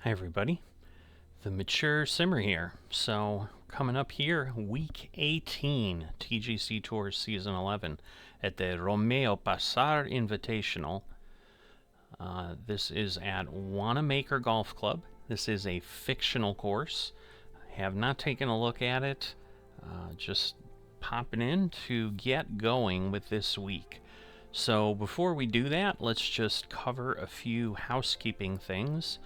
Hi everybody, the Mature Simmer here. So coming up here, week 18, TGC Tours season 11 at the Romeo Passar Invitational. This is at Wanamaker Golf Club. This is a fictional course. I have not taken a look at it, just popping in to get going with this week. So before we do that, let's just cover a few housekeeping things.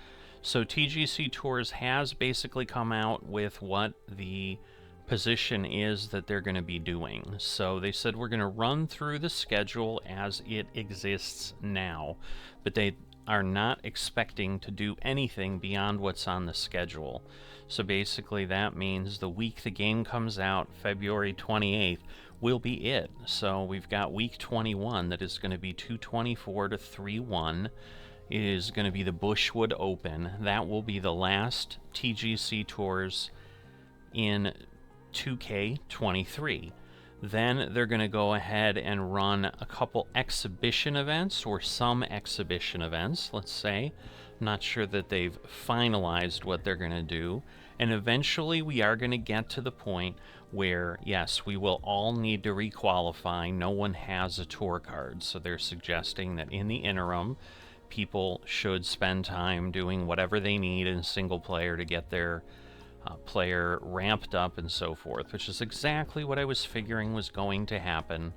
So TGC Tours has basically come out with what the position is that they're going to be doing. So they said we're going to run through the schedule as it exists now, but they are not expecting to do anything beyond what's on the schedule. So basically that means the week the game comes out, February 28th, will be it. So we've got week 21 that is going to be 224 to 3-1. Is going to be the Bushwood Open. That will be the last TGC Tours in 2K23. Then they're going to go ahead and run a couple exhibition events, or some exhibition events, let's say. I'm not sure that they've finalized what they're going to do. And eventually we are going to get to the point where, yes, we will all need to requalify. No one has a tour card, so they're suggesting that in the interim, people should spend time doing whatever they need in single player to get their player ramped up and so forth, which is exactly what I was figuring was going to happen.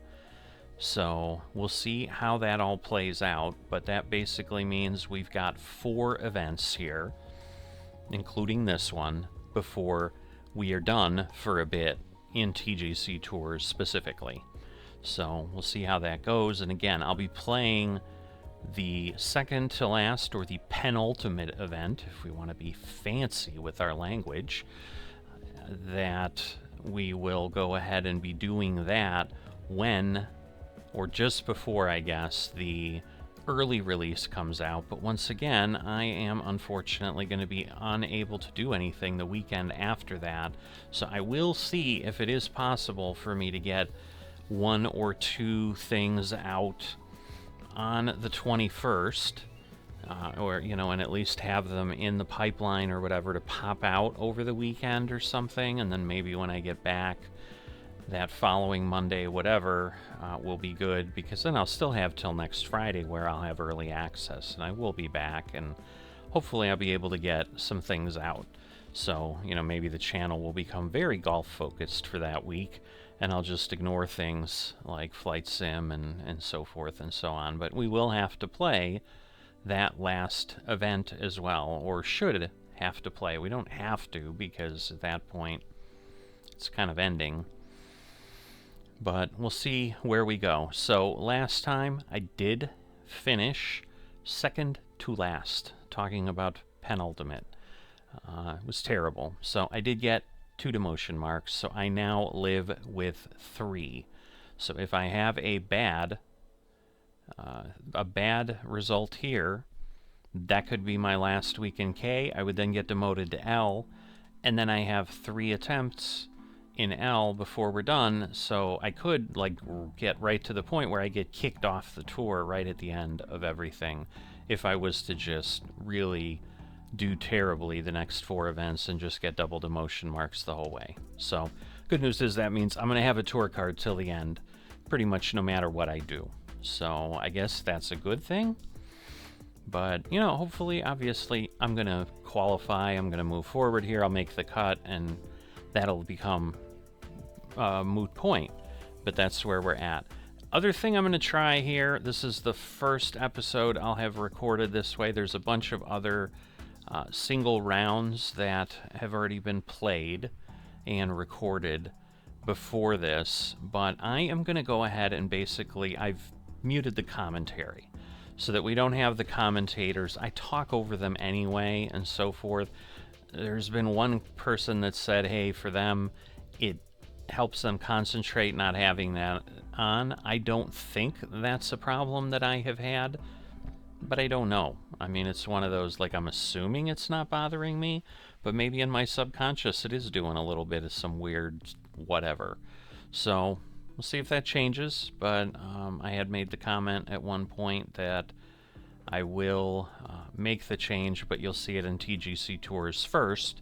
So we'll see how that all plays out, but that basically means we've got 4 events here, including this one, before we are done for a bit in TGC Tours specifically. So we'll see how that goes, and again, I'll be playing the second to last, or the penultimate event, if we want to be fancy with our language, that we will go ahead and be doing that when, or just before, I guess, the early release comes out. But once again, I am unfortunately going to be unable to do anything the weekend after that, so I will see if it is possible for me to get 1 or 2 things out on the 21st, or, you know, and at least have them in the pipeline or whatever to pop out over the weekend or something, and then maybe when I get back that following Monday, whatever, will be good, because then I'll still have till next Friday where I'll have early access, and I will be back, and hopefully I'll be able to get some things out. So, you know, maybe the channel will become very golf focused for that week, and I'll just ignore things like Flight Sim and so forth and so on. But we will have to play that last event as well, or should have to play. We don't have to, because at that point it's kind of ending. But we'll see where we go. So last time I did finish second to last, talking about penultimate. It was terrible. So I did get 2 demotion marks, so I now live with 3. So if I have a bad result here, that could be my last week in K. I would then get demoted to L, and then I have 3 attempts in L before we're done, so I could like get right to the point where I get kicked off the tour right at the end of everything if I was to just really do terribly the next 4 events and just get double demotion marks the whole way. So good news is that means I'm going to have a tour card till the end, pretty much no matter what I do. So I guess that's a good thing. But, you know, hopefully, obviously, I'm going to qualify. I'm going to move forward here. I'll make the cut, and that'll become a moot point. But that's where we're at. Other thing I'm going to try here, this is the first episode I'll have recorded this way. There's a bunch of other single rounds that have already been played and recorded before this, but I am going to go ahead and basically, I've muted the commentary so that we don't have the commentators. I talk over them anyway and so forth. There's been one person that said, hey, for them it helps them concentrate not having that on. I don't think that's a problem that I have had, but I don't know. I mean, it's one of those, like, I'm assuming it's not bothering me, but maybe in my subconscious it is doing a little bit of some weird whatever. So we'll see if that changes, but I had made the comment at one point that I will make the change, but you'll see it in TGC Tours first.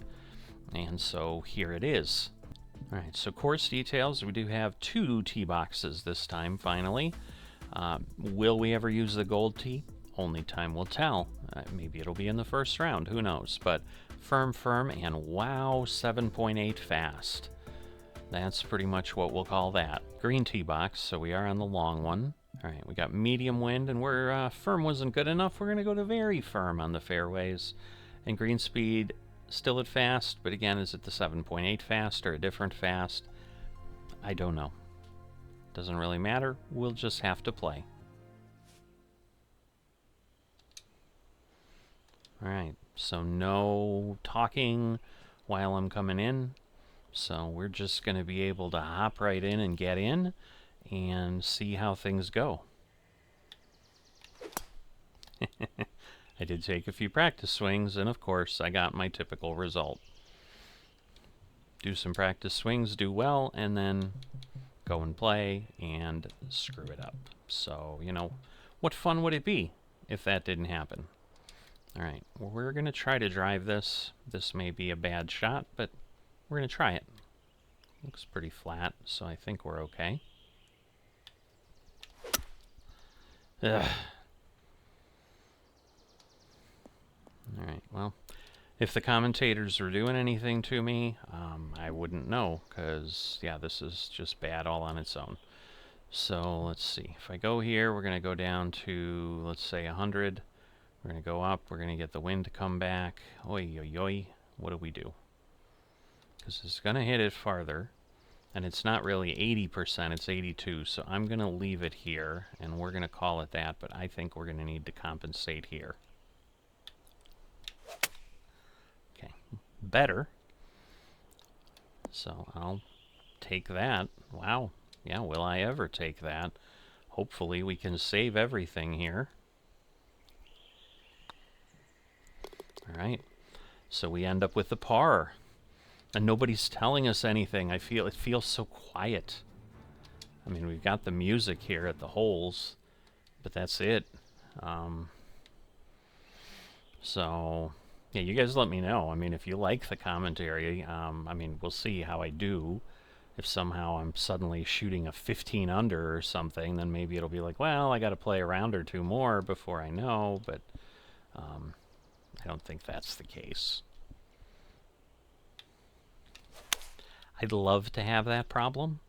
And so here it is. Alright, so course details. We do have 2 tee boxes this time, finally. Will we ever use the gold tee? Only time will tell. Maybe it'll be in the first round, who knows. But firm, and wow, 7.8 fast. That's pretty much what we'll call that. Green tee box, so we are on the long one. Alright, we got medium wind, and where firm wasn't good enough, we're going to go to very firm on the fairways. And green speed, still at fast, but again, is it the 7.8 fast or a different fast? I don't know. Doesn't really matter. We'll just have to play. Alright, so no talking while I'm coming in. So we're just going to be able to hop right in and get in and see how things go. I did take a few practice swings, and of course I got my typical result. Do some practice swings, do well, and then go and play and screw it up. So, you know, what fun would it be if that didn't happen? Alright, well, we're going to try to drive this. This may be a bad shot, but we're going to try it. Looks pretty flat, so I think we're okay. Ugh. Alright, well, if the commentators were doing anything to me, I wouldn't know, because, yeah, this is just bad all on its own. So, let's see. If I go here, we're going to go down to, let's say, 100. We're going to go up. We're going to get the wind to come back. Oi, oi, oi. What do we do? Because it's going to hit it farther. And it's not really 80%, it's 82. So I'm going to leave it here, and we're going to call it that. But I think we're going to need to compensate here. Okay, better. So I'll take that. Wow. Yeah, will I ever take that? Hopefully we can save everything here. Alright, so we end up with the par. And nobody's telling us anything. It feels so quiet. I mean, we've got the music here at the holes, but that's it. So, yeah, you guys let me know. I mean, if you like the commentary, I mean, we'll see how I do. If somehow I'm suddenly shooting a 15 under or something, then maybe it'll be like, well, I got to play a round or two more before I know, but I don't think that's the case. I'd love to have that problem,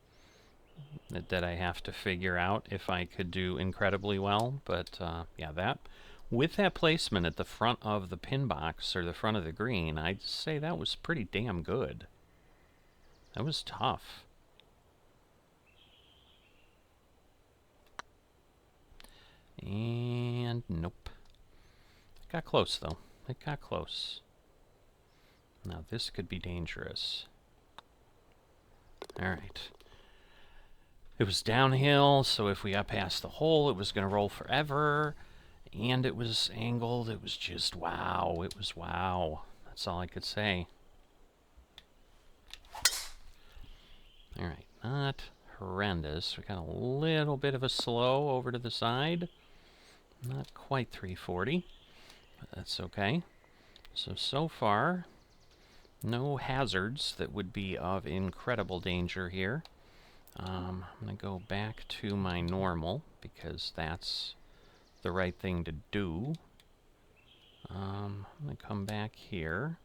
that I have to figure out if I could do incredibly well, but yeah, that with that placement at the front of the pin box, or the front of the green, I'd say that was pretty damn good. That was tough. And nope. It got close, though. It got close. Now this could be dangerous. Alright. It was downhill, so if we got past the hole, it was going to roll forever. And it was angled. It was just wow. It was wow. That's all I could say. Alright, not horrendous. We got a little bit of a slow over to the side. Not quite 340, but that's okay. So far, no hazards that would be of incredible danger here. I'm going to go back to my normal, because that's the right thing to do. I'm going to come back here.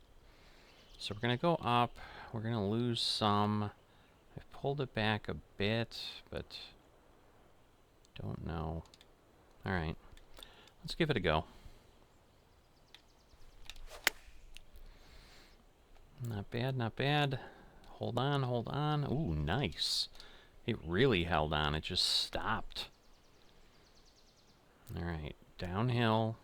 So we're going to go up. We're going to lose some. I've pulled it back a bit, but don't know. Alright, let's give it a go. Not bad, not bad. Hold on, hold on. Ooh, nice. It really held on. It just stopped. Alright, downhill.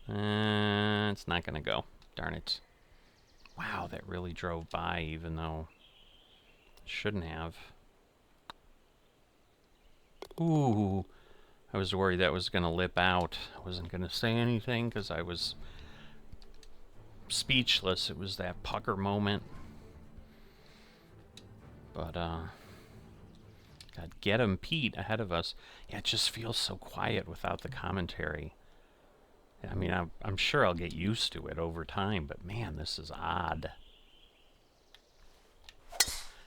It's not going to go. Darn it. Wow, that really drove by, even though it shouldn't have. Ooh, I was worried that was going to lip out. I wasn't going to say anything because I was speechless. It was that pucker moment. But, God, get him, Pete, ahead of us. Yeah, it just feels so quiet without the commentary. I mean, I'm sure I'll get used to it over time, but man, this is odd.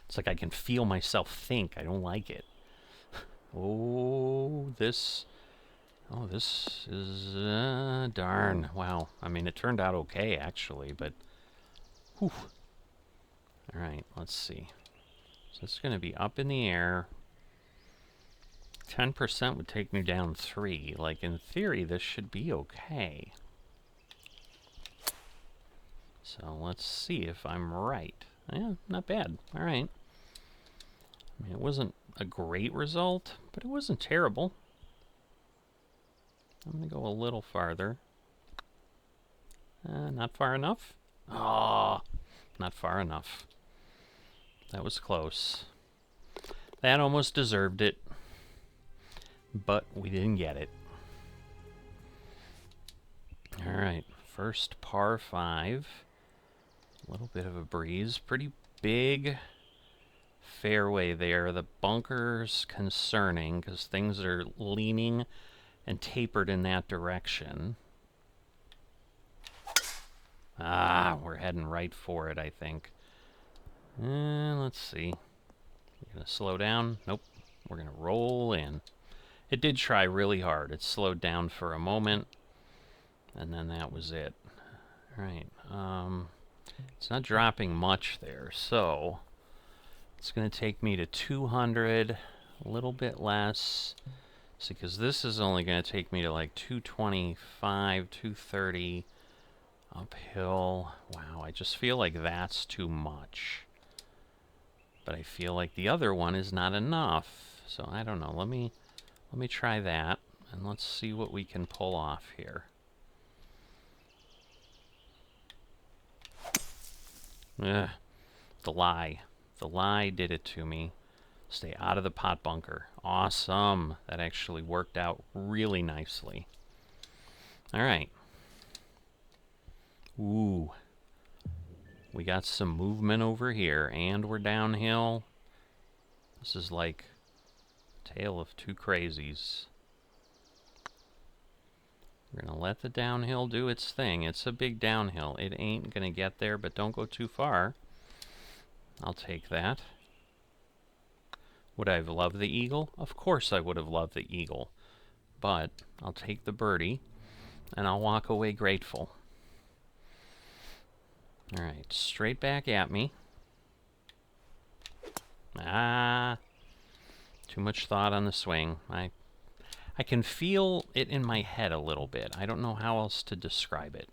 It's like I can feel myself think. I don't like it. Oh, this is, darn. Wow. I mean, it turned out okay, actually, but, whew. All right, let's see. So it's going to be up in the air. 10% would take me down 3. Like, in theory, this should be okay. So let's see if I'm right. Yeah, not bad. All right. I mean, it wasn't a great result, but it wasn't terrible. I'm going to go a little farther. Not far enough? Oh, not far enough. That was close. That almost deserved it, but we didn't get it. All right, first par 5. A little bit of a breeze. Pretty big fairway there. The bunker's concerning because things are leaning and tapered in that direction. Ah, we're heading right for it, I think. Let's see. We're going to slow down. Nope. We're going to roll in. It did try really hard. It slowed down for a moment, and then that was it. All right. It's not dropping much there, so it's going to take me to 200, a little bit less. See, because this is only going to take me to like 225, 230 uphill. Wow, I just feel like that's too much. But I feel like the other one is not enough. So I don't know. Let me try that, and let's see what we can pull off here. Ugh, the lie. The lie did it to me. Stay out of the pot bunker. Awesome. That actually worked out really nicely. All right. Ooh. We got some movement over here, and we're downhill. This is like Tale of Two Crazies. We're going to let the downhill do its thing. It's a big downhill. It ain't going to get there, but don't go too far. I'll take that. Would I have loved the eagle? Of course I would have loved the eagle. But I'll take the birdie, and I'll walk away grateful. All right, straight back at me. Ah, too much thought on the swing. I can feel it in my head a little bit. I don't know how else to describe it.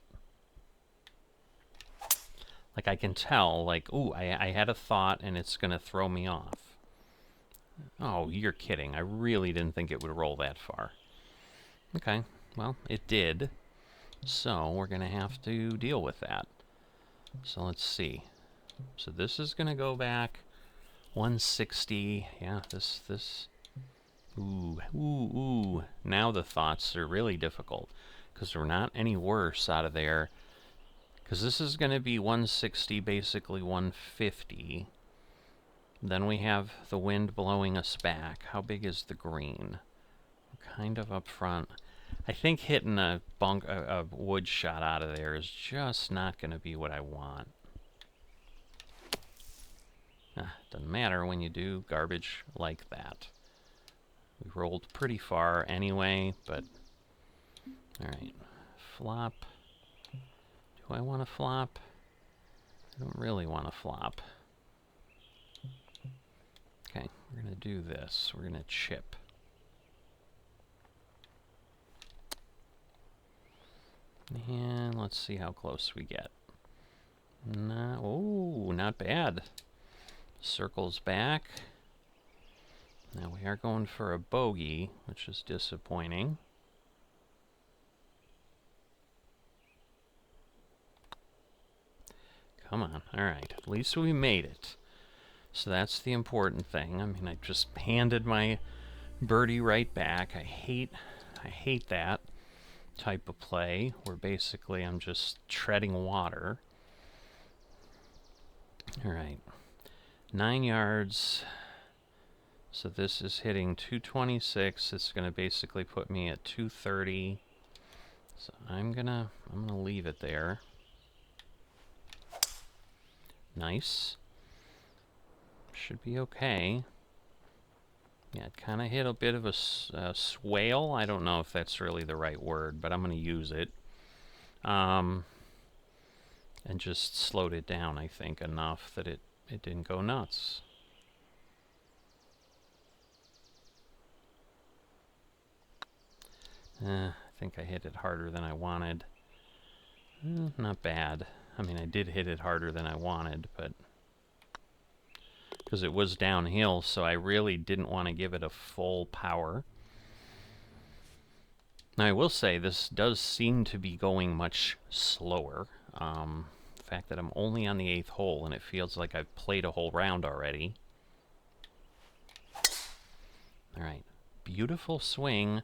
Like, I can tell, like, ooh, I had a thought and it's going to throw me off. Oh, you're kidding. I really didn't think it would roll that far. Okay, well, it did. So we're going to have to deal with that. So let's see. So this is going to go back 160. Yeah, this. Ooh. Now the thoughts are really difficult because we're not any worse out of there. Because this is going to be 160, basically 150. Then we have the wind blowing us back. How big is the green? We're kind of up front. I think hitting a wood shot out of there is just not going to be what I want. Doesn't matter when you do garbage like that. We rolled pretty far anyway, but... Alright, flop. Do I want to flop? I don't really want to flop. Okay, we're going to do this. We're going to chip. And let's see how close we get. Oh, not bad. Circles back. Now we are going for a bogey, which is disappointing. Come on. All right. At least we made it. So that's the important thing. I mean, I just handed my birdie right back. I hate that type of play where basically I'm just treading water. All right. 9 yards. So this is hitting 226. It's going to basically put me at 230. So I'm gonna leave it there. Nice. Should be okay. Yeah, it kind of hit a bit of a swale. I don't know if that's really the right word, but I'm going to use it. And just slowed it down, I think, enough that it didn't go nuts. I think I hit it harder than I wanted. Not bad. I mean, I did hit it harder than I wanted, but because it was downhill, so I really didn't want to give it a full power. Now, I will say this does seem to be going much slower. The fact that I'm only on the 8th hole and it feels like I've played a whole round already. Alright, beautiful swing.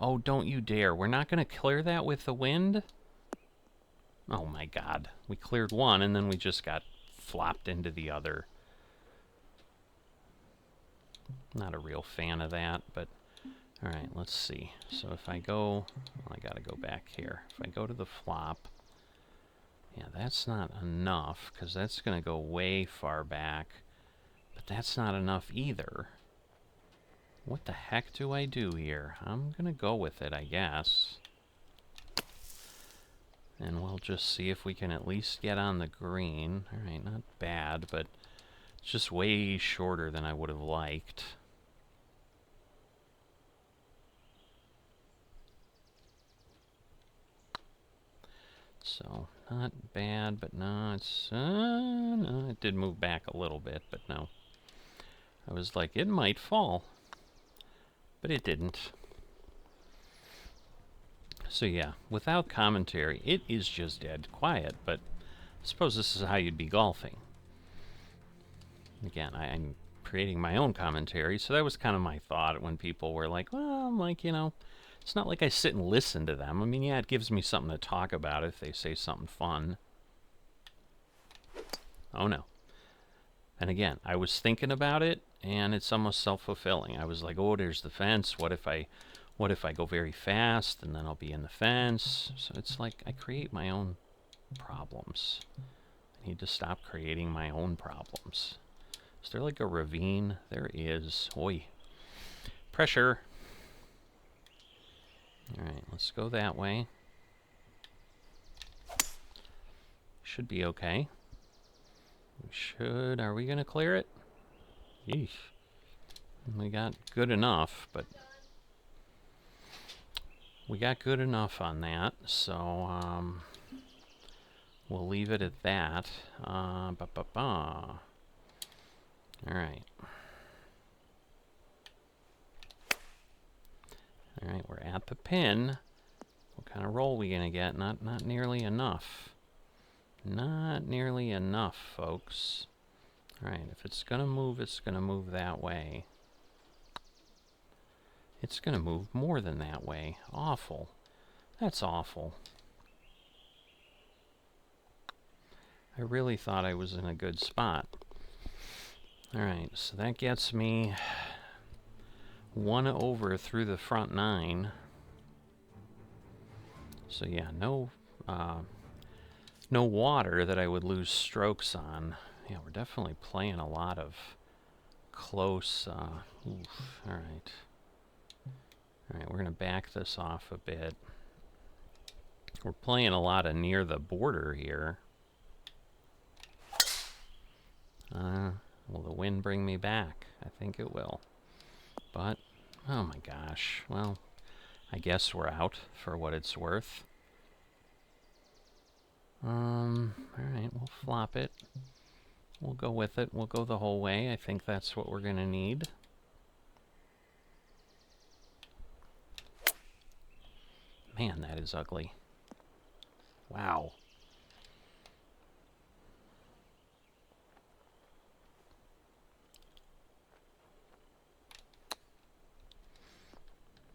Oh, don't you dare. We're not going to clear that with the wind? Oh my god. We cleared one and then we just got flopped into the other. Not a real fan of that, but alright, let's see. So if I go, well, I gotta go back here. If I go to the flop, yeah, that's not enough, because that's gonna go way far back. But that's not enough either. What the heck do I do here? I'm gonna go with it, I guess. And we'll just see if we can at least get on the green. Alright, not bad, but it's just way shorter than I would have liked. So, not bad, but no, it's, no, it did move back a little bit, but no. I was like, it might fall, but it didn't. So yeah, without commentary, it is just dead quiet, but I suppose this is how you'd be golfing. Again, I'm creating my own commentary, so that was kind of my thought when people were like, well, I'm like, you know, it's not like I sit and listen to them. I mean, yeah, it gives me something to talk about if they say something fun. Oh no. And again, I was thinking about it, and it's almost self-fulfilling. I was like, oh, there's the fence. What if I go very fast, and then I'll be in the fence? So it's like I create my own problems. I need to stop creating my own problems. Is there like a ravine? There is. Oi. Pressure. Alright, let's go that way. Should be okay. We should. Are we going to clear it? Yeesh. We got good enough, but we got good enough on that, so we'll leave it at that. Alright. Alright, we're at the pin. What kind of roll are we going to get? Not nearly enough. Not nearly enough, folks. Alright, if it's going to move, it's going to move that way. It's going to move more than that way. Awful. That's awful. I really thought I was in a good spot. Alright, so that gets me 1 over through the front 9. So yeah, no water that I would lose strokes on. Yeah, we're definitely playing a lot of close, oof, alright. Alright, we're going to back this off a bit. We're playing a lot of near the border here. Will the wind bring me back? I think it will. But, oh my gosh, well, I guess we're out for what it's worth. Alright, we'll flop it. We'll go with it. We'll go the whole way. I think that's what we're going to need. Man, that is ugly. Wow.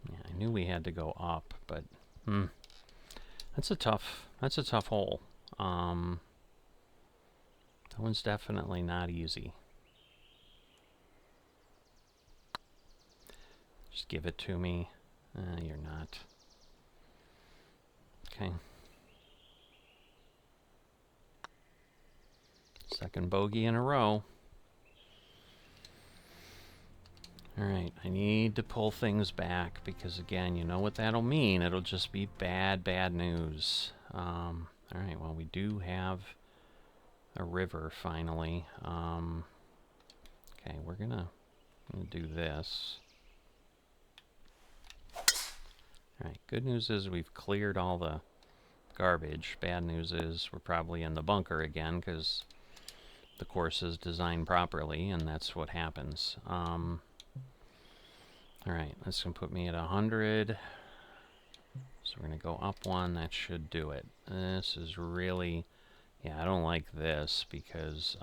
Yeah, I knew we had to go up, but that's a tough hole. That one's definitely not easy. Just give it to me. You're not. Okay. Second bogey in a row. Alright, I need to pull things back because, again, you know what that'll mean. It'll just be bad, bad news. Alright, well, we do have a river, finally. Okay, we're gonna do this. Alright, good news is we've cleared all the garbage. Bad news is we're probably in the bunker again because the course is designed properly, and that's what happens. Alright, that's going to put me at 100. So we're going to go up one. That should do it. This is really... Yeah, I don't like this because...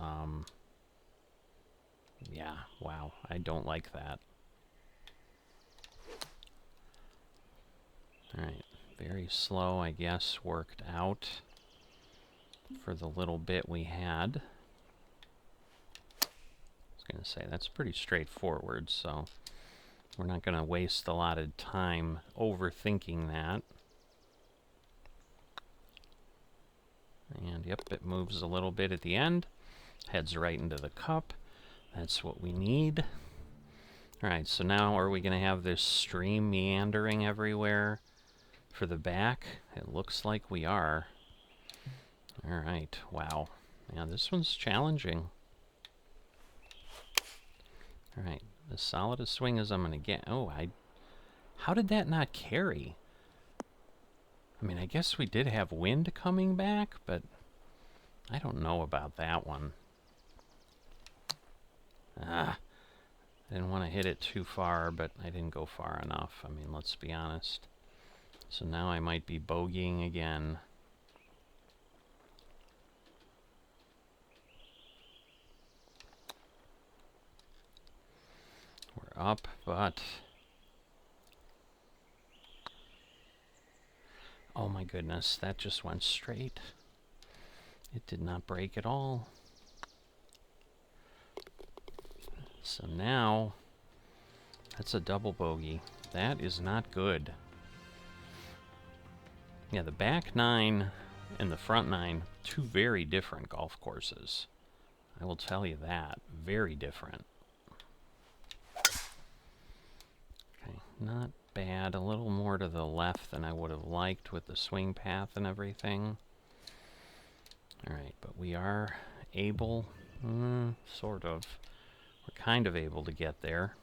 yeah, wow. I don't like that. Alright, very slow, I guess, worked out for the little bit we had. I was going to say, that's pretty straightforward, so... We're not going to waste a lot of time overthinking that. And yep, it moves a little bit at the end. Heads right into the cup. That's what we need. Alright, so now are we going to have this stream meandering everywhere for the back? It looks like we are. Alright, wow. Yeah, this one's challenging. Alright. As solid a swing as I'm going to get. Oh, how did that not carry? I mean, I guess we did have wind coming back, but I don't know about that one. I didn't want to hit it too far, but I didn't go far enough. I mean, let's be honest. So now I might be bogeying again. We're up, but... Oh my goodness, that just went straight. It did not break at all. So now, that's a double bogey. That is not good. Yeah, the back nine and the front nine, two very different golf courses. I will tell you that. Very different. Okay, not bad. A little more to the left than I would have liked with the swing path and everything. Alright, but we are able, sort of. We're kind of able to get there.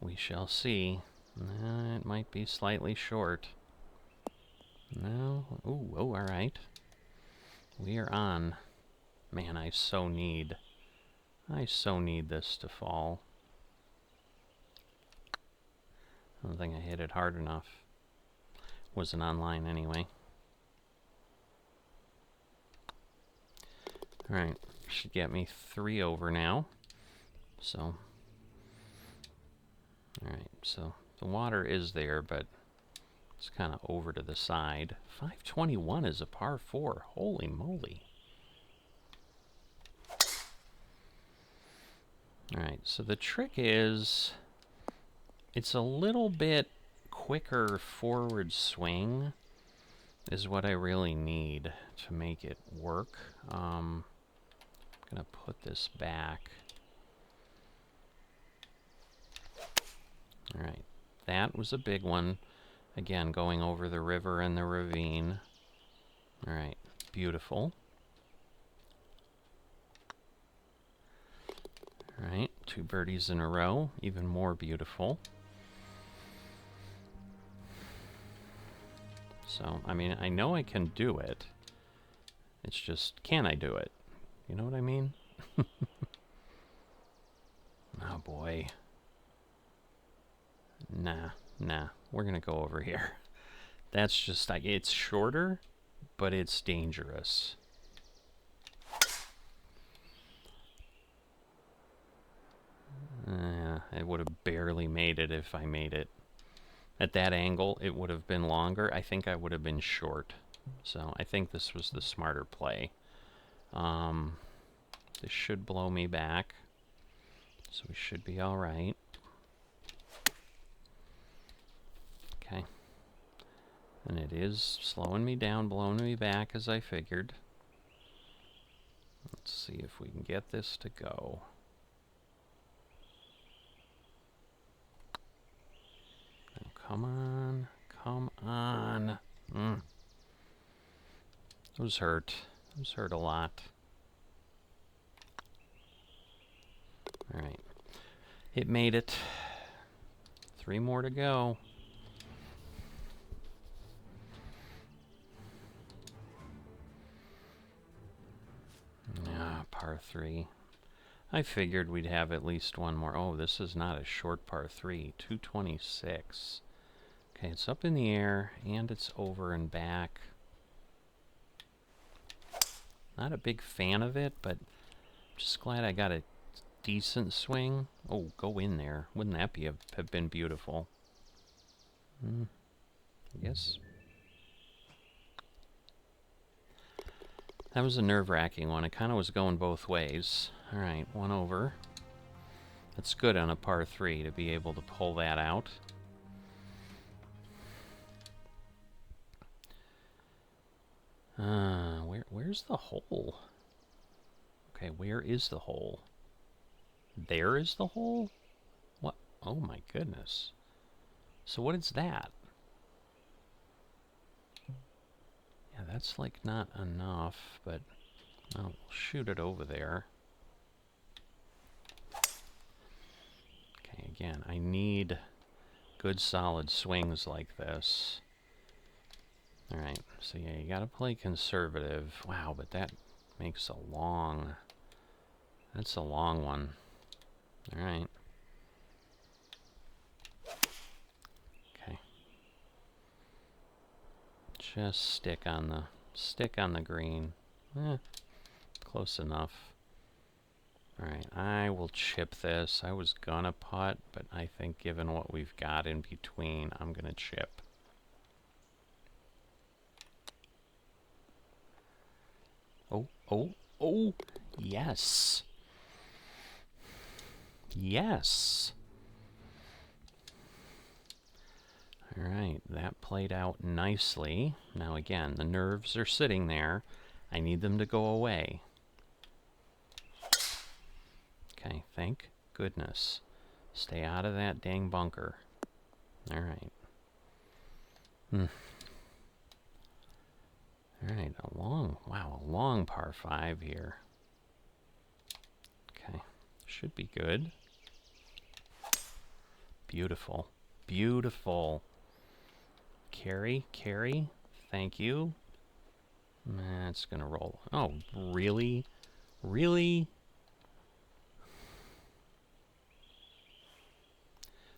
We shall see. It might be slightly short. No. Ooh, oh, alright. We are on. Man, I so need this to fall. I don't think I hit it hard enough. Wasn't online anyway. Alright, should get me 3 over now. So, alright, so the water is there, but it's kind of over to the side. 521 is a par 4. Holy moly. Alright, so the trick is... It's a little bit quicker forward swing is what I really need to make it work. I'm going to put this back. Alright, that was a big one. Again, going over the river and the ravine. Alright, beautiful. Alright, 2 birdies in a row, even more beautiful. So, I mean, I know I can do it. It's just, can I do it? You know what I mean? Oh boy. Nah, we're gonna go over here. That's just, like, it's shorter, but it's dangerous. I would have barely made it if I made it. At that angle, it would have been longer. I think I would have been short. So I think this was the smarter play. This should blow me back. So we should be all right. Okay. And it is slowing me down, blowing me back as I figured. Let's see if we can get this to go. Oh, come on. Come on. Those hurt. Those hurt a lot. Alright. It made it. 3 more to go. Ah, par 3. I figured we'd have at least one more. Oh, this is not a short par 3. 226. Okay, it's up in the air, and it's over and back. Not a big fan of it, but just glad I got a decent swing. Oh, go in there. Wouldn't that have been beautiful? I guess. That was a nerve-wracking one. It kind of was going both ways. All right, 1 over. That's good on a par 3 to be able to pull that out. Where's the hole? Okay, where is the hole? There is the hole? What? Oh my goodness. So what is that? Yeah, that's like not enough, but I'll shoot it over there. Okay, again, I need good solid swings like this. Alright, so yeah, you gotta play conservative. Wow, but that makes a long... That's a long one. Alright. Okay. Just stick on the green. Close enough. Alright, I will chip this. I was gonna putt, but I think given what we've got in between, I'm gonna chip. Oh, yes. Yes. All right, that played out nicely. Now again, the nerves are sitting there. I need them to go away. Okay, thank goodness. Stay out of that dang bunker. All right. Alright, a long par 5 here. Okay, should be good. Beautiful, beautiful. Carry, thank you. It's gonna roll. Oh, really? Really?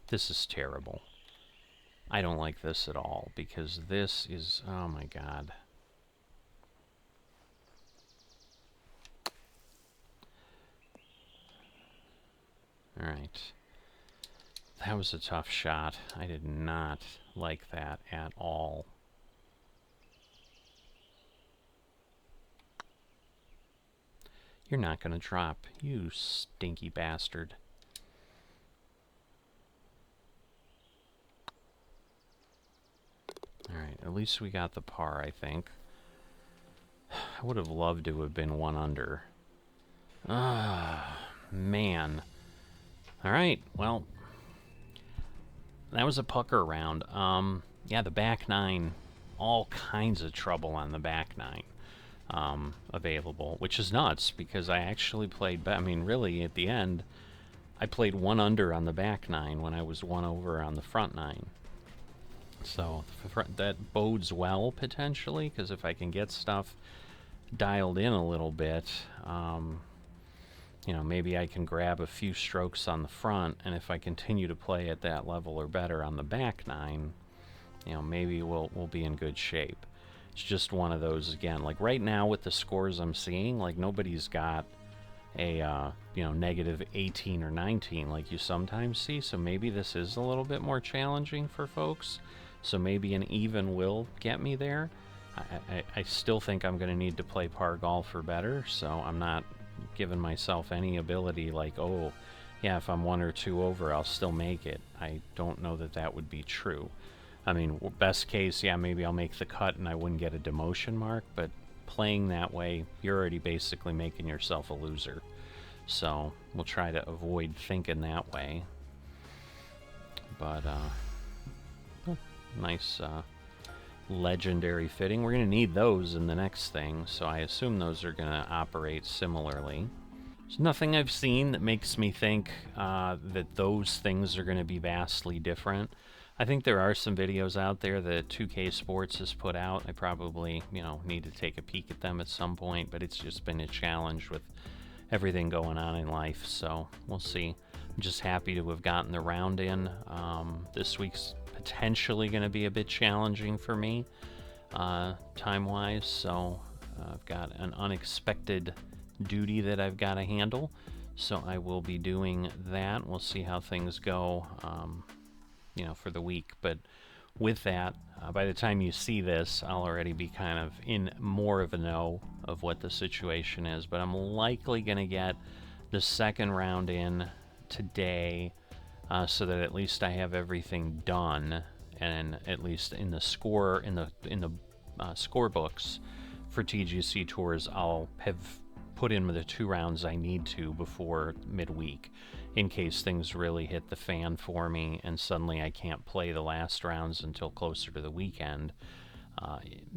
This is terrible. I don't like this at all, because this is, oh my god. Alright. That was a tough shot. I did not like that at all. You're not gonna drop, you stinky bastard. Alright, at least we got the par, I think. I would have loved to have been 1 under. Ah, man. Alright, well, that was a pucker round. Yeah, the back 9, all kinds of trouble on the back 9 available, which is nuts, because I actually played, I mean, really, at the end, I played 1 under on the back 9 when I was 1 over on the front 9. So that bodes well, potentially, because if I can get stuff dialed in a little bit, you know, maybe I can grab a few strokes on the front, and if I continue to play at that level or better on the back 9, you know, maybe we'll be in good shape. It's just one of those, again, like right now with the scores I'm seeing, like nobody's got a, you know, negative 18 or 19 like you sometimes see, so maybe this is a little bit more challenging for folks. So maybe an even will get me there. I still think I'm going to need to play par golf or better, so I'm not giving myself any ability like, oh, yeah, if I'm 1 or 2 over, I'll still make it. I don't know that that would be true. I mean, best case, yeah, maybe I'll make the cut and I wouldn't get a demotion mark, but playing that way, you're already basically making yourself a loser. So we'll try to avoid thinking that way. But, oh, nice legendary fitting. We're going to need those in the next thing, so I assume those are going to operate similarly. There's nothing I've seen that makes me think that those things are going to be vastly different. I think there are some videos out there that 2K Sports has put out. I probably, need to take a peek at them at some point, but it's just been a challenge with everything going on in life, so we'll see. I'm just happy to have gotten the round in. This week's potentially going to be a bit challenging for me, time-wise, so I've got an unexpected duty that I've got to handle, so I will be doing that. We'll see how things go, for the week, but with that, by the time you see this, I'll already be kind of in more of a know of what the situation is, but I'm likely going to get the second round in today, so that at least I have everything done, and at least in the score in the score books for TGC Tours, I'll have put in the 2 rounds I need to before midweek, in case things really hit the fan for me and suddenly I can't play the last rounds until closer to the weekend.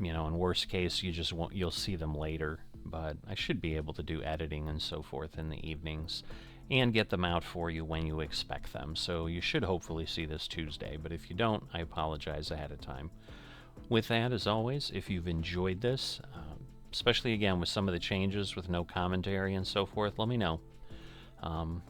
In worst case, you'll see them later, but I should be able to do editing and so forth in the evenings and get them out for you when you expect them. So you should hopefully see this Tuesday, but if you don't, I apologize ahead of time. With that, as always, if you've enjoyed this, especially again with some of the changes with no commentary and so forth, let me know.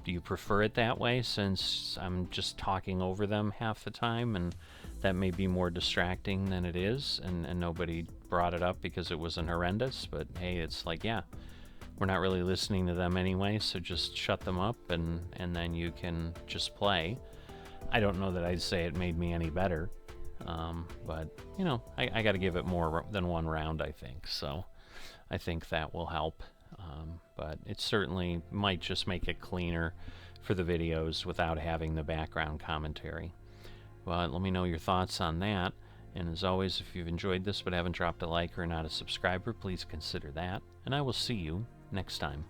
Do you prefer it that way, since I'm just talking over them half the time, and that may be more distracting than it is, and nobody brought it up because it wasn't horrendous, but hey, it's like, yeah, we're not really listening to them anyway, so just shut them up and then you can just play. I don't know that I'd say it made me any better, but I got to give it more than 1 round, I think, so I think that will help. But it certainly might just make it cleaner for the videos without having the background commentary. But let me know your thoughts on that. And as always, if you've enjoyed this but haven't dropped a like or are not a subscriber, please consider that. And I will see you next time.